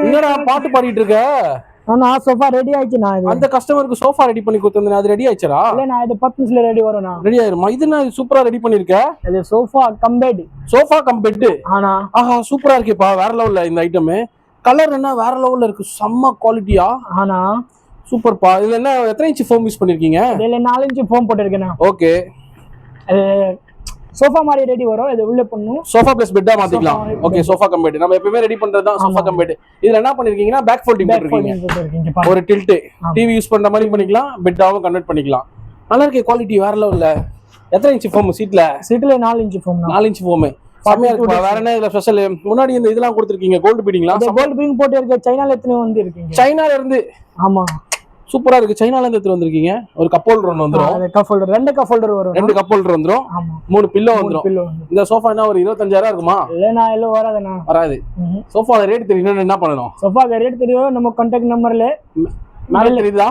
என்னடா பாட்டு பாடிட்டு இருக்க? சோஃபா ரெடி ஆயிடுச்சுண்ணா. அந்த கஸ்டமருக்கு சோஃபா ரெடி பண்ணி கொடுத்தேன், அது ரெடி ஆயிடுச்சா? இல்லண்ணா, இது 10 நிமிஷத்துல ரெடி வரும்ண்ணா. ரெடி ஆயிருமா? இது நான் சூப்பரா ரெடி பண்ணிருக்க. இது sofa cum bed. Sofa cum bed. ஆனா ஆஹா, சூப்பரா இருக்கேப்பா. வேற லெவல்ல இந்த ஐட்டம். கலர் என்ன வேற லெவல்ல இருக்கு, செம்ம குவாலிட்டியா. ஆனா சூப்பர்ப்பா. இதுல என்ன எத்தனை இன்ச் ஃபோம் யூஸ் பண்ணிருக்கீங்க? இதுல 4 இன்ச் ஃபோம் போட்டுருக்கேண்ணா. ஓகே. சோஃபா மாதிரி ரெடி வரும். இது உள்ள பண்ணும். சோஃபா பிளஸ் பெட்டா மாத்திக்கலாம். ஓகே, சோஃபா கம் பெட் நம்ம எப்பவுமே ரெடி பண்றது தான் சோஃபா கம் பெட். இதுல என்ன பண்ணிருக்கீங்கன்னா பேக் ஃபோல்டிங் போட்டுருக்கீங்க. ஒரு டில்ட் டிவி யூஸ் பண்ற மாதிரி பண்ணிக்கலாம், பெட்டாவும் கன்வெர்ட் பண்ணிக்கலாம். நல்லா இருக்கு, குவாலிட்டி வேற லெவல்ல. எத்தனை இன்ச் ஃபோம் சீட்ல? 4 இன்ச் ஃபோம். 4 inch foam. செமையா இருக்கு. வேற என்ன இதுல ஸ்பெஷல்? முன்னாடி இந்த இதெல்லாம் கொடுத்திருக்கீங்க, கோல்ட் பீடிங்லாம். கோல்ட் பீடிங் போட்டு இருக்க. சைனால எத்தனை வந்து இருக்கீங்க? சைனால இருந்து. ஆமா, சூப்பரா இருக்கு. சைனால இருந்து எடுத்து வந்திருக்கீங்க. ஒரு கப் ஹோல்டர் ஒன்னு வந்துரும். கப் ஹோல்டர் 2 கப் ஹோல்டர் வரும். 2 கப் ஹோல்டர் வந்துரும். ஆமா, 3 பில்லோ வந்துரும். இந்த சோஃபா என்ன ஒரு 25,000 இருக்குமா? இல்லனா இல்ல வராதுண்ணா. வராது. சோஃபா ரேட் தெரியணும்னா என்ன பண்ணணும்? சோஃபா ரேட் தெரியும். நம்ம கான்டாக்ட் நம்பர்ல மேல தெரியுதா?